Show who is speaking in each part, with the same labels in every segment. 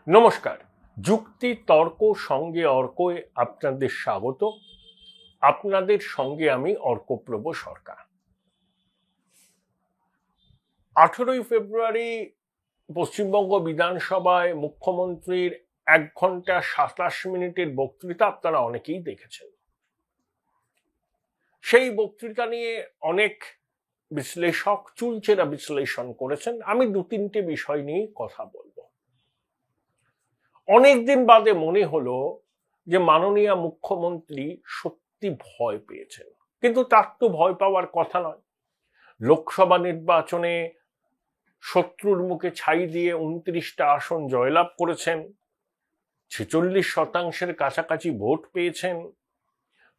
Speaker 1: নমস্কার। যুক্তি তর্ক সঙ্গে অর্কয়ে আপনাদের স্বাগত। আপনাদের সঙ্গে আমি অর্কপ্রভ সরকার। 18ই ফেব্রুয়ারি পশ্চিমবঙ্গ বিধানসভায় মুখ্যমন্ত্রীর 1 ঘন্টা 27 মিনিটের বক্তৃতা আপনারা অনেকেই দেখেছেন। সেই বক্তৃতা নিয়ে অনেক বিশ্লেষক চুলচেরা বিশ্লেষণ করেছেন। আমি 2-3টে বিষয় নিয়ে কথা বলবো। অনেকদিন বাদে মনে হলো যে মাননীয় মুখ্যমন্ত্রী সত্যি ভয় পেয়েছেন, কিন্তু তার তো ভয় পাওয়ার কথা নয়। লোকসভা নির্বাচনে শত্রুর মুখে ছাই দিয়ে 29টা আসন জয়লাভ করেছেন, 46% কাছাকাছি ভোট পেয়েছেন,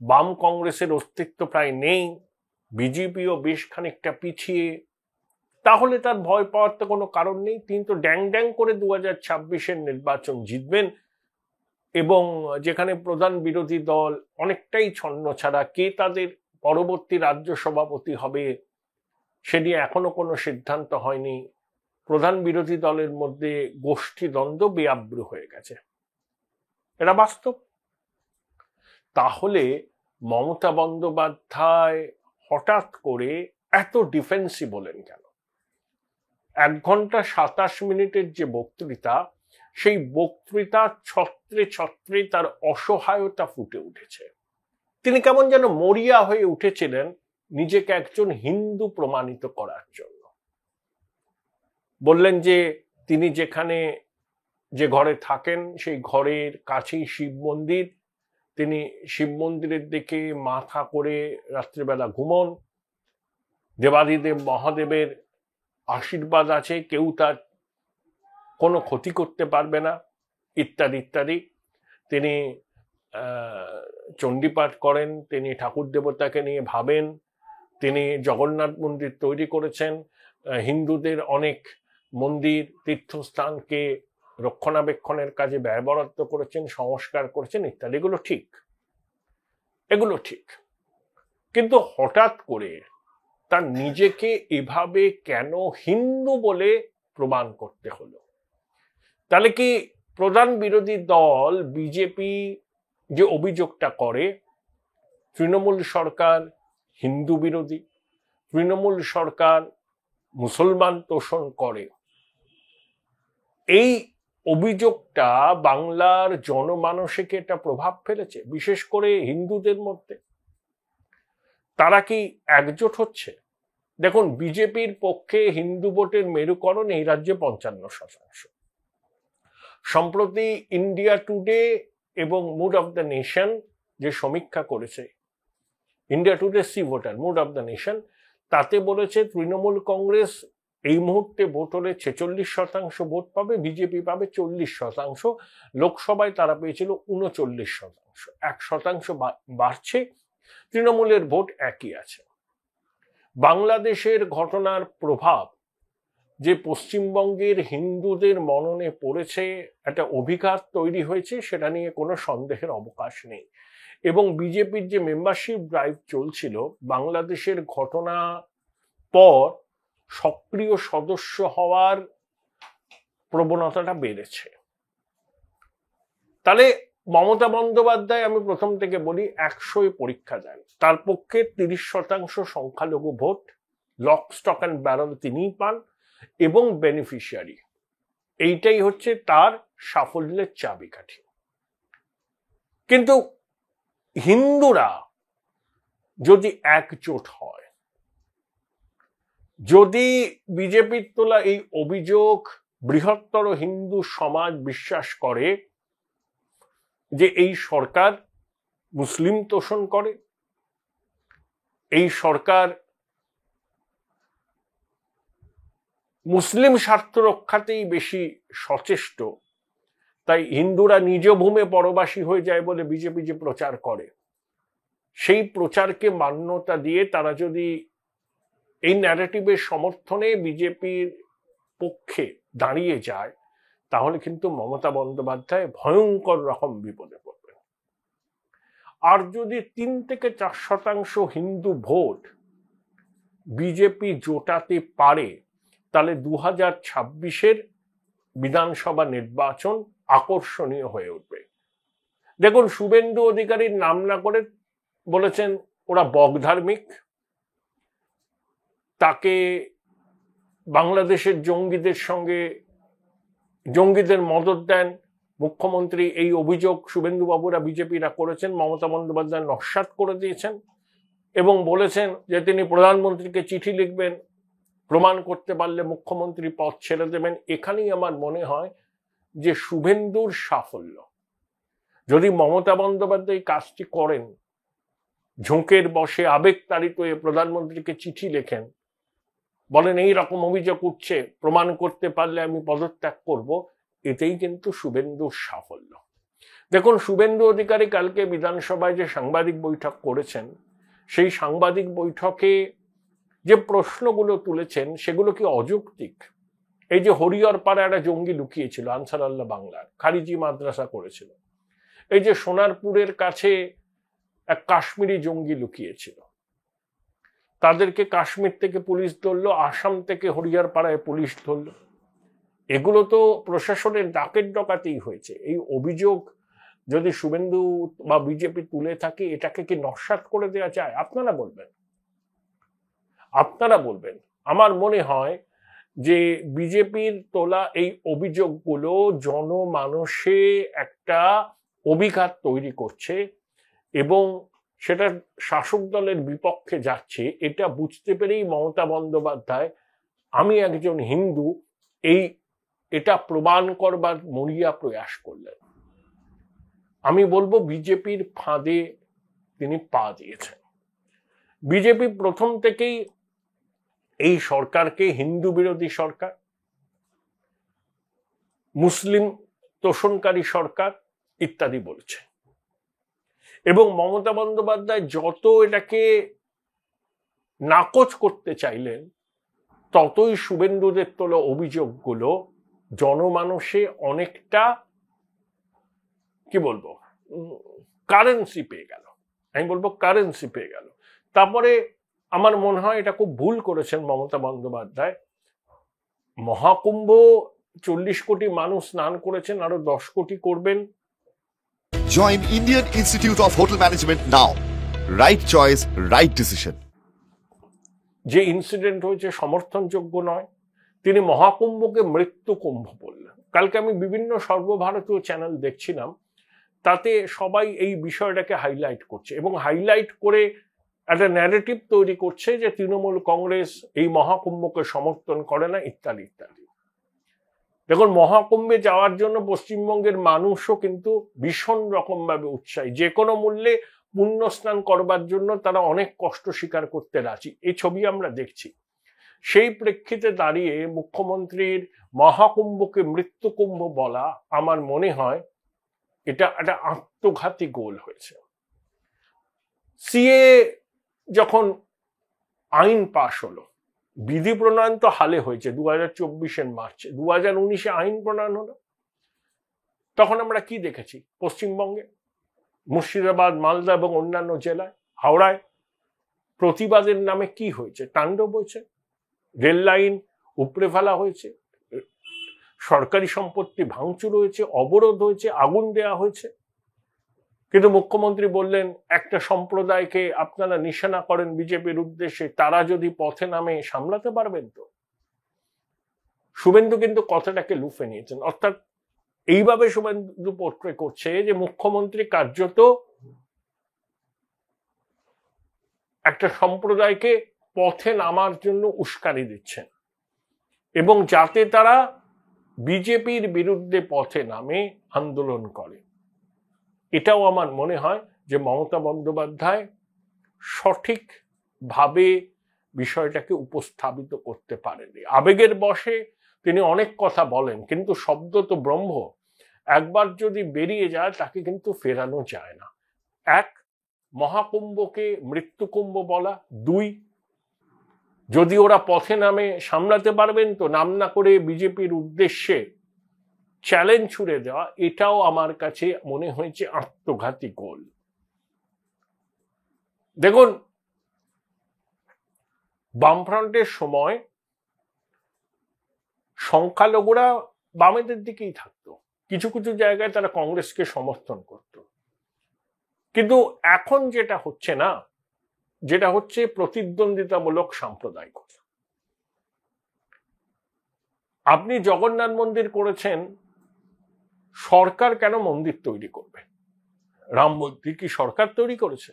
Speaker 1: বাম কংগ্রেসের অস্তিত্ব প্রায় নেই, বিজেপিও বেশ খানিকটা পিছিয়ে। তাহলে তার ভয় পাওয়ার তো কোনো কারণ নেই। তিনি তো ড্যাং ড্যাং করে 2026-এর নির্বাচন জিতবেন, এবং যেখানে প্রধান বিরোধী দল অনেকটাই ছন্নছাড়া, কে তাদের পরবর্তী রাজ্য সভাপতি হবে সে নিয়ে এখনো কোনো সিদ্ধান্ত হয়নি। প্রধান বিরোধী দলের মধ্যে গোষ্ঠী দ্বন্দ্ব বেআব্রু হয়ে গেছে, এটা বাস্তব। তাহলে মমতা বন্দ্যোপাধ্যায় হঠাৎ করে এত ডিফেন্সিভ হলেন কেন? 1 ঘন্টা 27 মিনিটের যে বক্তৃতা, সেই বক্তৃতা ছত্রে ছত্রে তার অসহায়তা ফুটে উঠেছে। তিনি কেমন যেন মরিয়া হয়ে উঠেছিলেন নিজেকে একজন হিন্দু প্রমাণিত করার জন্য। বললেন যে তিনি যেখানে যে ঘরে থাকেন সেই ঘরের কাছেই শিব মন্দির, তিনি শিব মন্দিরের দিকে মাথা করে রাত্রিবেলা ঘুমন, দেবাদিদেব মহাদেবের আশীর্বাদ আছে, কেউ তার কোনো ক্ষতি করতে পারবে না, ইত্যাদি ইত্যাদি। তিনি চণ্ডীপাঠ করেন, তিনি ঠাকুর দেবতাকে নিয়ে ভাবেন, তিনি জগন্নাথ মন্দির তৈরি করেছেন, হিন্দুদের অনেক মন্দির তীর্থস্থানকে রক্ষণাবেক্ষণের কাজে ব্যয় বরাদ্দ করেছেন, সংস্কার করেছেন, ইত্যাদি। এগুলো ঠিক, কিন্তু হঠাৎ করে তার নিজেকে এভাবে কেন হিন্দু বলে প্রমাণ করতে হলো? তাহলে কি প্রধান বিরোধী দল বিজেপি যে অভিযোগটা করে তৃণমূল সরকার হিন্দু বিরোধী, তৃণমূল সরকার মুসলমান তোষণ করে, এই অভিযোগটা বাংলার জনমানসিকে একটা প্রভাব ফেলেছে, বিশেষ করে হিন্দুদের মধ্যে? তারা কি একজোট হচ্ছে? দেখুন, বিজেপির পক্ষে হিন্দু ভোটের মেরুকরণ এই রাজ্যে 55%। সম্প্রতি ইন্ডিয়া টুডে এবং মুড অফ দ্য নেশন যে সমীক্ষা করেছে, India Today C voter mood of the nation, তাতে বলেছে তৃণমূল কংগ্রেস এই মুহূর্তে ভোট হলে 46% ভোট পাবে, বিজেপি পাবে 40%। লোকসভায় তারা পেয়েছিল 39%, 1% বাড়ছে। তৃণমূলের ভোট একই আছে। বাংলাদেশের ঘটনার প্রভাব যে পশ্চিমবঙ্গের হিন্দুদের মননে পড়েছে, একটা অভিঘাত তৈরি হয়েছে, সেটা নিয়ে কোনো সন্দেহের অবকাশ নেই। এবং বিজেপির যে মেম্বারশিপ ড্রাইভ চলছিল, বাংলাদেশের ঘটনা পর সক্রিয় সদস্য হওয়ার প্রবণতাটা বেড়েছে। তাহলে মমতা বন্দ্যোপাধ্যায়, আমি প্রথম থেকে বলি, 100-এ পরীক্ষা দেন, তার পক্ষে 30% সংখ্যালঘু vote, lock stock and barrel তিনিই পান, এবং বেনিফিশিয়ারি। এইটাই হচ্ছে তার সাফল্যের চাবিকাঠি। কিন্তু হিন্দুরা যদি একজোট হয়, যদি বিজেপির তোলা এই অভিযোগ বৃহত্তর হিন্দু সমাজ বিশ্বাস করে যে এই সরকার মুসলিম তোষণ করে, এই সরকার মুসলিম স্বার্থ রক্ষাতেই বেশি সচেষ্ট, তাই হিন্দুরা নিজ ভূমে পরবাসী হয়ে যায় বলে বিজেপি যে প্রচার করে, সেই প্রচারকে মান্যতা দিয়ে তারা যদি এই ন্যারেটিভের সমর্থনে বিজেপির পক্ষে দাঁড়িয়ে যায়, তাহলে কিন্তু মমতা বন্দ্যোপাধ্যায় ভয়ঙ্কর রকম বিপদে পড়বেন। আর যদি 3-4% হিন্দু ভোট বিজেপি জোটাতে পারে, তাহলে 2026-এর বিধানসভা নির্বাচন আকর্ষণীয় হয়ে উঠবে। দেখুন, শুভেন্দু অধিকারীর নাম না করে বলেছেন ওরা বকধার্মিক, তাকে বাংলাদেশের জঙ্গিদের মদত দেন মুখ্যমন্ত্রী, এই অভিযোগ শুভেন্দু বাবুরা বিজেপিরা করেছেন। মমতা বন্দ্যোপাধ্যায় নস্যাৎ করে দিয়েছেন এবং বলেছেন যে তিনি প্রধানমন্ত্রীকে চিঠি লিখবেন, প্রমাণ করতে পারলে মুখ্যমন্ত্রী পদ ছেড়ে দেবেন। এখানেই আমার মনে হয় যে শুভেন্দুর সাফল্য। যদি মমতা বন্দ্যোপাধ্যায় কাজটি করেন, ঝোঁকের বশে আবেগতাড়িত হয়ে প্রধানমন্ত্রীকে চিঠি লেখেন, বলেন এই রকম অভিযোগ উঠছে, প্রমাণ করতে পারলে আমি পদত্যাগ করব, এতেই কিন্তু শুভেন্দুর সাফল্য। দেখুন, শুভেন্দু অধিকারী কালকে বিধানসভায় যে সাংবাদিক বৈঠক করেছেন, সেই সাংবাদিক বৈঠকে যে প্রশ্নগুলো তুলেছেন সেগুলো কি অযৌক্তিক? এই যে হরিহরপাড়া একটা জঙ্গি লুকিয়েছিল, আনসার আল্লাহ বাংলার, খারিজি মাদ্রাসা করেছিল। এই যে সোনারপুরের কাছে এক কাশ্মীরি জঙ্গি লুকিয়েছিল, তাদেরকে কাশ্মীর থেকে পুলিশ ধরলো, আসাম থেকে হরিহরপাড়ায় পুলিশ ধরলো। এগুলো তো প্রশাসনের ডাকের ডকাতেই হয়েছে। এই অভিযোগ যদি শুভেন্দু বা বিজেপি তুলে থাকে, এটাকে কি নস্যাৎ করে দেওয়া যায়? আপনারা বলবেন। আমার মনে হয় যে বিজেপির তোলা এই অভিযোগগুলো জনমানসে একটা অভিঘাত তৈরি করছে এবং সেটা শাসক দলের বিপক্ষে যাচ্ছে। এটা বুঝতে পেরেই মমতা বন্দ্যোপাধ্যায়, আমি একজন হিন্দু, এটা প্রমাণ করবার মরিয়া প্রয়াস করলেন। আমি বলবো বিজেপির ফাঁদে তিনি পা দিয়েছেন। বিজেপি প্রথম থেকেই এই সরকারকে হিন্দু বিরোধী সরকার, মুসলিম তোষণকারী সরকার ইত্যাদি বলছে এবং মমতা বন্দ্যোপাধ্যায় যত এটাকে নাকচ করতে চাইলেন, ততই শুভেন্দুদের তোলা অভিযোগগুলো জনমানসে অনেকটা কি বলবো কারেন্সি পেয়ে গেল। তারপরে আমার মনে হয় এটা খুব ভুল করেছেন মমতা বন্দ্যোপাধ্যায়। মহাকুম্ভ 40 কোটি মানুষ স্নান করেছেন, আরো 10 কোটি করবেন।
Speaker 2: Join Indian Institute of Hotel Management now. Right choice, right decision.
Speaker 1: যে ইনসিডেন্ট হয়েছে সমর্থনযোগ্য নয়। তিনি মহাকুম্ভকে মৃত্যু কুম্ভ বললেন। কালকে আমি বিভিন্ন সর্বভারতীয় চ্যানেল দেখছিলাম, তাতে সবাই এই বিষয়টাকে হাইলাইট করছে এবং হাইলাইট করে একটা ন্যারেটিভ তৈরি করছে যে তৃণমূল কংগ্রেস এই মহাকুম্ভকে সমর্থন করে না ইত্যাদি ইত্যাদি। দেখুন, মহাকুম্ভে যাওয়ার জন্য পশ্চিমবঙ্গের মানুষও কিন্তু ভীষণ রকম ভাবে উৎসাহী। যে কোনো মূল্যে পুণ্য স্নান করবার জন্য তারা অনেক কষ্ট স্বীকার করতে রাজি। এই ছবি আমরা দেখছি। সেই প্রেক্ষিতে দাঁড়িয়ে মুখ্যমন্ত্রীর মহাকুম্ভকে মৃত্যুকুম্ভ বলা, আমার মনে হয় এটা একটা আত্মঘাতী গোল হয়েছে। সিএ যখন আইন পাশ হলো, বিধি প্রণয়ন তো হালে হয়েছে 2024 মার্চে, 2019 আইন প্রণয়ন হলো। তখন আমরা কি দেখেছি? পশ্চিমবঙ্গে মুর্শিদাবাদ, মালদা এবং অন্যান্য জেলায়, হাওড়ায় প্রতিবাদের নামে কি হয়েছে? তাণ্ডব হয়েছে, রেল লাইন উপড়ে ফেলা হয়েছে, সরকারি সম্পত্তি ভাঙচুর হয়েছে, অবরোধ হয়েছে, আগুন দেয়া হয়েছে। কিন্তু মুখ্যমন্ত্রী বললেন একটা সম্প্রদায়কে আপনারা নিশানা করেন বিজেপির উদ্দেশ্যে, তারা যদি পথে নামে সামলাতে পারবেন তো। শুভেন্দু কিন্তু কথাটাকে লুফে নিয়েছেন। অর্থাৎ এইভাবে শুভেন্দু পোর্ট্রে করছে যে মুখ্যমন্ত্রী কার্যত একটা সম্প্রদায়কে পথে নামার জন্য উস্কানি দিচ্ছেন এবং যাতে তারা বিজেপির বিরুদ্ধে পথে নামে আন্দোলন করে। এটাও আমার মনে হয় যে মমতা বন্দ্যোপাধ্যায় সঠিকভাবে বিষয়টাকে উপস্থাপিত করতে পারেনি। আবেগের বশে তিনি অনেক কথা বলেন, কিন্তু শব্দ তো ব্রহ্ম, একবার যদি বেরিয়ে যায় তাকে কিন্তু ফেরানো যায় না। এক, মহাকুম্ভকে মৃত্যুকুম্ভ বলা। দুই, যদি ওরা পথে নামে সামলাতে পারবেন তো, নাম না করে বিজেপির উদ্দেশ্যে চ্যালেঞ্জ ছুড়ে দেওয়া, এটাও আমার কাছে মনে হয়েছে আত্মঘাতী গোল। দেখুন, বামফ্রন্টের সময় সংখ্যালঘুরা বামেদের দিকেই থাকতো, কিছু কিছু জায়গায় তারা কংগ্রেসকে সমর্থন করত, কিন্তু এখন যেটা হচ্ছে না, যেটা হচ্ছে প্রতিদ্বন্দ্বিতামূলক সাম্প্রদায়িকতা। আপনি জগন্নাথ মন্দির করেছেন, সরকার কেন মন্দির তৈরি করবে? রাম মন্দির কি সরকার তৈরি করেছে?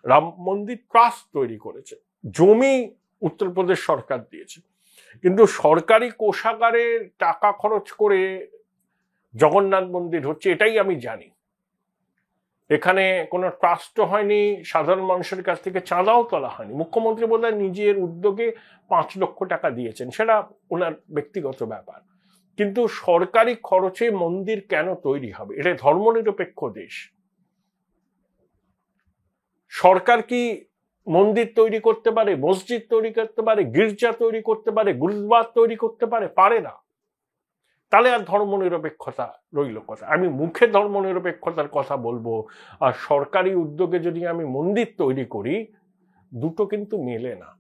Speaker 1: রাম মন্দির ট্রাস্ট তৈরি করেছে, জমি উত্তরপ্রদেশ সরকার দিয়েছে, কিন্তু সরকারি কোষাগারের টাকা খরচ করে জগন্নাথ মন্দির হচ্ছে, এটাই আমি জানি। এখানে কোনো ট্রাস্টও হয়নি, সাধারণ মানুষের কাছ থেকে চাঁদাও তোলা হয়নি। মুখ্যমন্ত্রী বোধহয় নিজের উদ্যোগে 5 লক্ষ টাকা দিয়েছেন, সেটা ওনার ব্যক্তিগত ব্যাপার, কিন্তু সরকারি খরচে মন্দির কেন তৈরি হবে? এটা ধর্মনিরপেক্ষ দেশ। সরকার কি মন্দির তৈরি করতে পারে, মসজিদ তৈরি করতে পারে, গির্জা তৈরি করতে পারে, গুরুদ্বার তৈরি করতে পারে? পারে না। তাহলে আর ধর্মনিরপেক্ষতা রইল কথা? আমি মুখে ধর্মনিরপেক্ষতার কথা বলবো, আর সরকারি উদ্যোগে যদি আমি মন্দির তৈরি করি, দুটো কিন্তু মেলে না।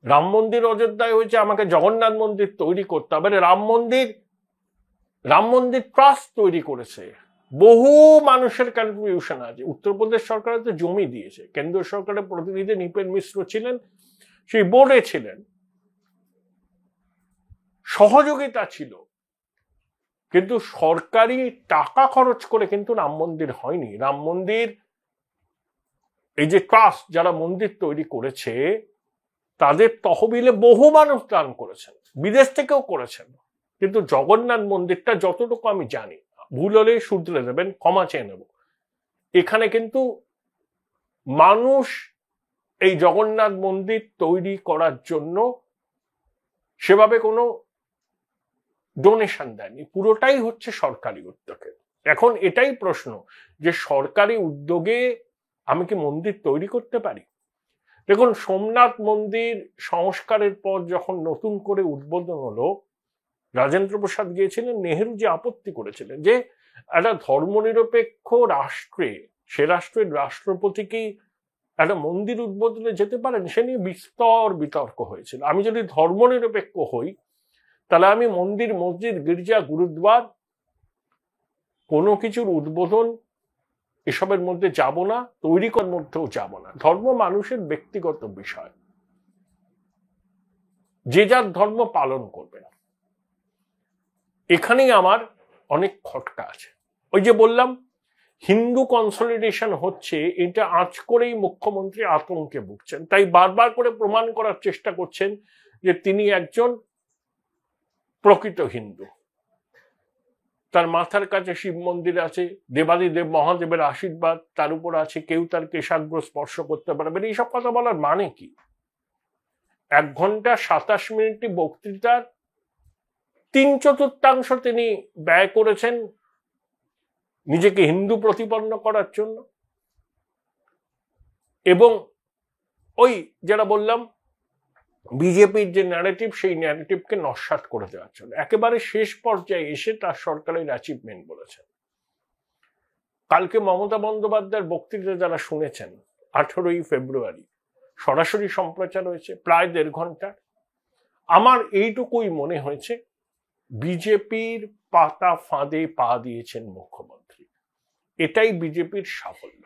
Speaker 1: রাম মন্দির অযোধ্যায় হয়েছে, আমাকে জগন্নাথ মন্দির তৈরি করতে হবে। রাম মন্দির ট্রাস্ট তৈরি করেছে, বহু মানুষের কন্ট্রিবিউশন আছে। উত্তরপ্রদেশ সরকার তো জমি দিয়েছে, কেন্দ্রীয় সরকারের প্রতিনিধি নৃপেন মিশ্র ছিলেন, সেই বোর্ডে ছিলেন, সহযোগিতা ছিল, কিন্তু সরকারি টাকা খরচ করে কিন্তু রাম মন্দির হয়নি। রাম মন্দির, এই যে ট্রাস্ট যারা মন্দির তৈরি করেছে, তাদের তহবিলে বহু মানুষ দান করেছেন, বিদেশ থেকেও করেছেন। কিন্তু জগন্নাথ মন্দিরটা যতটুকু আমি জানি, ভুল হলে শুধরে দেবেন, ক্ষমা চেয়ে নেব, এখানে কিন্তু মানুষ এই জগন্নাথ মন্দির তৈরি করার জন্য সেভাবে কোনো ডোনেশন দেয়নি, পুরোটাই হচ্ছে সরকারি উদ্যোগে। এখন এটাই প্রশ্ন যে সরকারি উদ্যোগে আমি কি মন্দির তৈরি করতে পারি? দেখুন, সোমনাথ মন্দির সংস্কারের পর যখন নতুন করে উদ্বোধন হলো, রাজেন্দ্র প্রসাদ গিয়েছিলেন, নেহেরু যে আপত্তি করেছিলেন যে একটা ধর্মনিরপেক্ষ রাষ্ট্রে, সে রাষ্ট্রের রাষ্ট্রপতি কি একটা মন্দির উদ্বোধনে যেতে পারেন, সে নিয়ে বিস্তর বিতর্ক হয়েছিল। আমি যদি ধর্মনিরপেক্ষ হই, তাহলে আমি মন্দির, মসজিদ, গির্জা, গুরুদ্বার কোনো কিছুর উদ্বোধন এসবের মধ্যে যাব না, তৈরি করার মধ্যেও যাব না। ধর্ম মানুষের ব্যক্তিগত বিষয়, যে যার ধর্ম পালন করবেন। এখানেই আমার অনেক খটকা আছে। ওই যে বললাম, হিন্দু কনসলিডেশন হচ্ছে, এটা আঁচ করেই মুখ্যমন্ত্রী আতঙ্কে ভুগছেন। তাই বারবার করে প্রমাণ করার চেষ্টা করছেন যে তিনি একজন প্রকৃত হিন্দু। তার মাথার কাছে শিব মন্দির আছে, দেবাদিদেব মহাদেবের আশীর্বাদ তার উপর আছে, কেউ তার কেশাগ্র স্পর্শ করতে পারবে না। এইসব কথা বলার মানে কি? 1 ঘন্টা 27 মিনিট বক্তৃতার 3/4 তিনি ব্যয় করেছেন নিজেকে হিন্দু প্রতিপন্ন করার জন্য, এবং ওই যেটা বললাম বিজেপির যে ন্যারেটিভ, সেই ন্যারেটিভকে নস্যাৎ করে দেওয়ার জন্য একেবারে শেষ পর্যায়ে এসে তার সরকারের অ্যাচিভমেন্ট বলেছেন। কালকে মমতা বন্দ্যোপাধ্যায়ের বক্তৃতা যারা শুনেছেন, 18ই ফেব্রুয়ারি সরাসরি সম্প্রচার হয়েছে, প্রায় 1.5 ঘন্টার। আমার এইটুকুই মনে হয়েছে, বিজেপির পাতা ফাঁদে পা দিয়েছেন মুখ্যমন্ত্রী। এটাই বিজেপির সাফল্য।